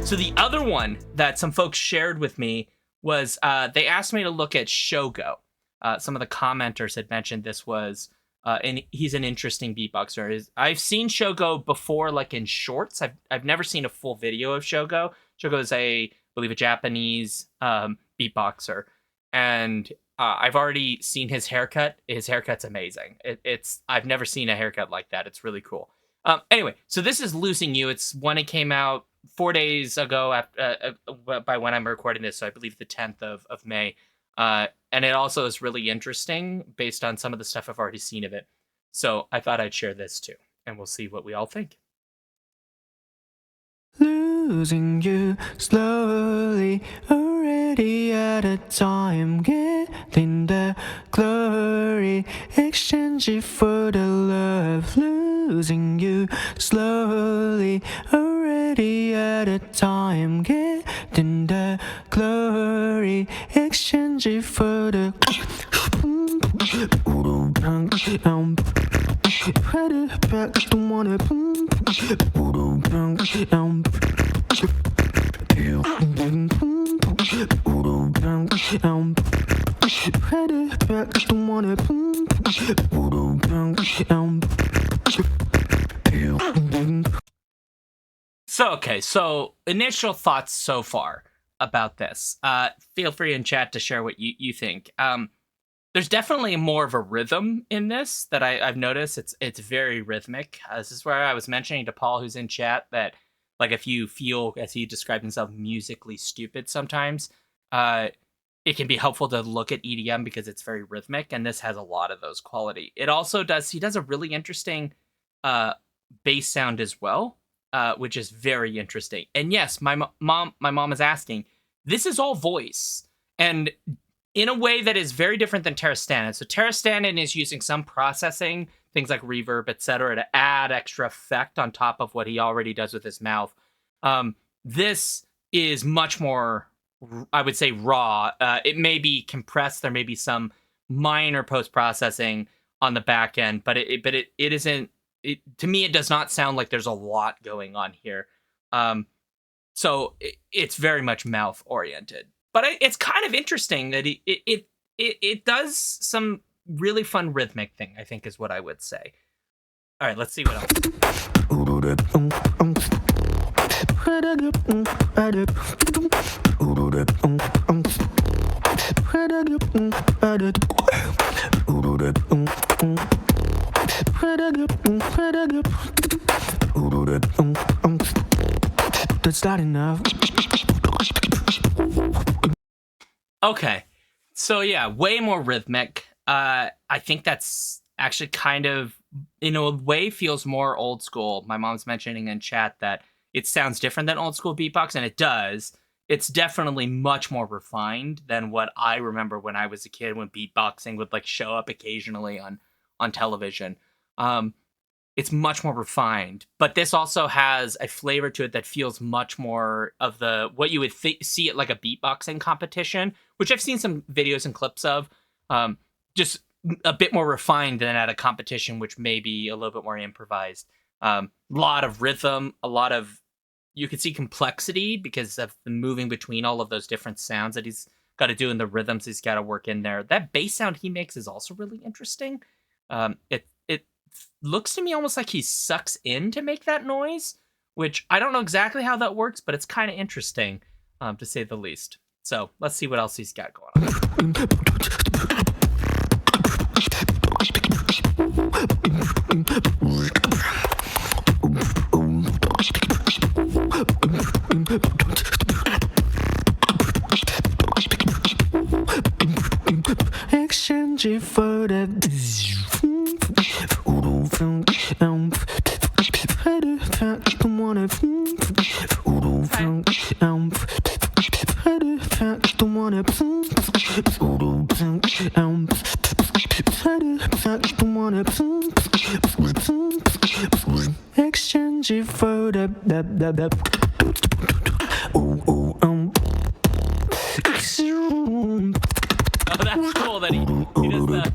So the other one that some folks shared with me was they asked me to look at Shogo. Some of the commenters had mentioned this was, and he's an interesting beatboxer. I've seen Shogo before, like in shorts. I've never seen a full video of Shogo. Shogo is I believe a Japanese beatboxer, and I've already seen his haircut. His haircut's amazing. I've never seen a haircut like that. It's really cool. Anyway, so this is Losing You. It's when it came out 4 days ago after, by when I'm recording this, so I believe the 10th of May. And it also is really interesting based on some of the stuff I've already seen of it. So I thought I'd share this too, and we'll see what we all think. Losing you slowly, already at a time, getting the glory, exchange it for the love. Losing you slowly, already at a time, getting the glory, exchange it for the So initial thoughts so far about this. Feel free in chat to share what you think. There's definitely more of a rhythm in this that I've noticed. It's very rhythmic. This is where I was mentioning to Paul, who's in chat, that like if you feel, as he described himself, musically stupid sometimes, it can be helpful to look at EDM because it's very rhythmic, and this has a lot of those quality. It also he does a really interesting bass sound as well, which is very interesting. And yes, my mom is asking, this is all voice, and in a way that is very different than Terrastanin. So Terrastanin is using some processing, things like reverb, etc., to add extra effect on top of what he already does with his mouth. This is much more, I would say, raw. It may be compressed. There may be some minor post-processing on the back end, but it isn't. To me, it does not sound like there's a lot going on here. So it's very much mouth-oriented. But it's kind of interesting that it does some really fun rhythmic thing, I think is what I would say. All right, let's see what else. That's not enough. Okay, so yeah, way more rhythmic. I think that's actually kind of, in a way, feels more old school. My mom's mentioning in chat that it sounds different than old school beatbox, and it does. It's definitely much more refined than what I remember when I was a kid, when beatboxing would like show up occasionally on television. It's much more refined, but this also has a flavor to it that feels much more of what you would see at like a beatboxing competition, which I've seen some videos and clips of. Just a bit more refined than at a competition, which may be a little bit more improvised. Lot of rhythm, you could see complexity because of the moving between all of those different sounds that he's got to do and the rhythms he's got to work in there. That bass sound he makes is also really interesting. It looks to me almost like he sucks in to make that noise, which I don't know exactly how that works, but it's kind of interesting, to say the least. So let's see what else he's got going on. Exchange it for the exchange it for the Oh, that's cool that he does that.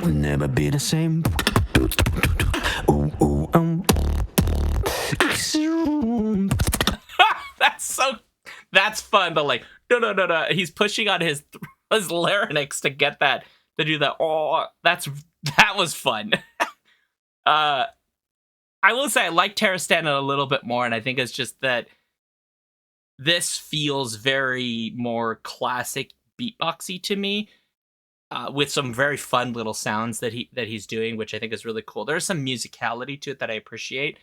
We'll never be the same. that's fun. But like, no. He's pushing on his larynx to get that, to do that. Oh, that was fun. I will say I like Terrastana a little bit more, and I think it's just that this feels very more classic beatboxy to me, with some very fun little sounds that he's doing, which I think is really cool. There's some musicality to it that I appreciate.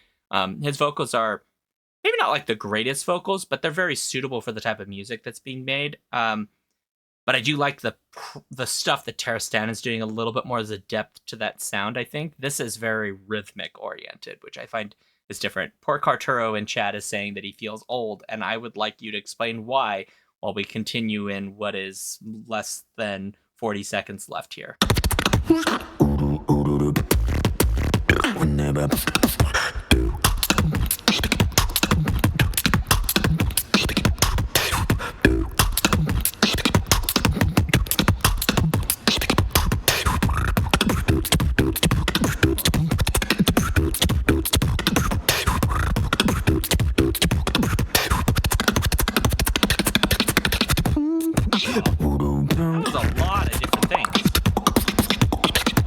His vocals are maybe not like the greatest vocals, but they're very suitable for the type of music that's being made. But I do like the stuff that Terrastana is doing a little bit more as a depth to that sound, I think. This is very rhythmic oriented, which I find is different. Pork Arturo in chat is saying that he feels old, and I would like you to explain why while we continue in what is less than 40 seconds left here. That was a lot of different things.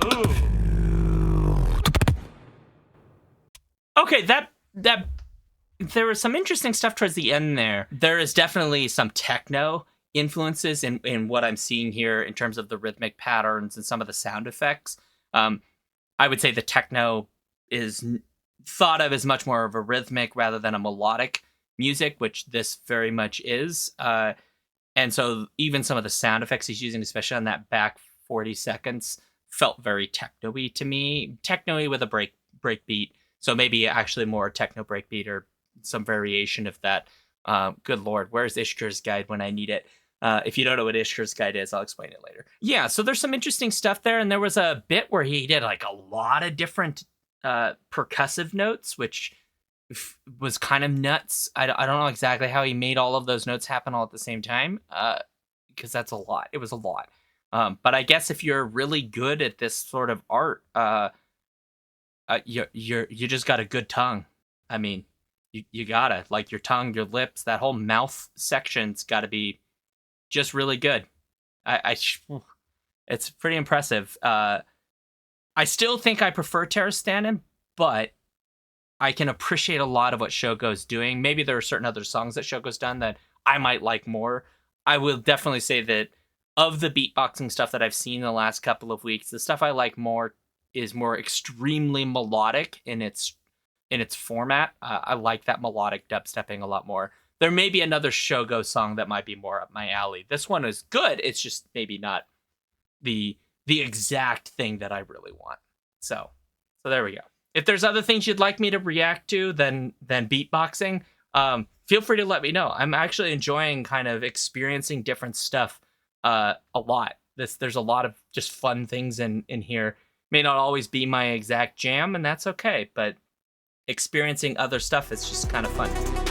Ooh. Okay, that there was some interesting stuff towards the end there. There is definitely some techno influences in what I'm seeing here in terms of the rhythmic patterns and some of the sound effects. I would say the techno is thought of as much more of a rhythmic rather than a melodic music, which this very much is. And so even some of the sound effects he's using, especially on that back 40 seconds, felt very techno-y to me. Techno-y with a break beat. So maybe actually more techno breakbeat or some variation of that. Good Lord, where's Ishkur's Guide when I need it? If you don't know what Ishkur's Guide is, I'll explain it later. Yeah, so there's some interesting stuff there. And there was a bit where he did like a lot of different percussive notes, which was kind of nuts. I don't know exactly how he made all of those notes happen all at the same time, because that's a lot. It was a lot. But I guess if you're really good at this sort of art, you just got a good tongue. I mean, you gotta, like, your tongue, your lips, that whole mouth section's got to be just really good. It's pretty impressive. I still think I prefer Terrastana, but I can appreciate a lot of what Shogo's doing. Maybe there are certain other songs that Shogo's done that I might like more. I will definitely say that of the beatboxing stuff that I've seen in the last couple of weeks, the stuff I like more is more extremely melodic in its format. I like that melodic dubstepping a lot more. There may be another Shogo song that might be more up my alley. This one is good. It's just maybe not the exact thing that I really want. So there we go. If there's other things you'd like me to react to than beatboxing, feel free to let me know. I'm actually enjoying kind of experiencing different stuff a lot. There's a lot of just fun things in here. May not always be my exact jam, and that's okay, but experiencing other stuff is just kind of fun.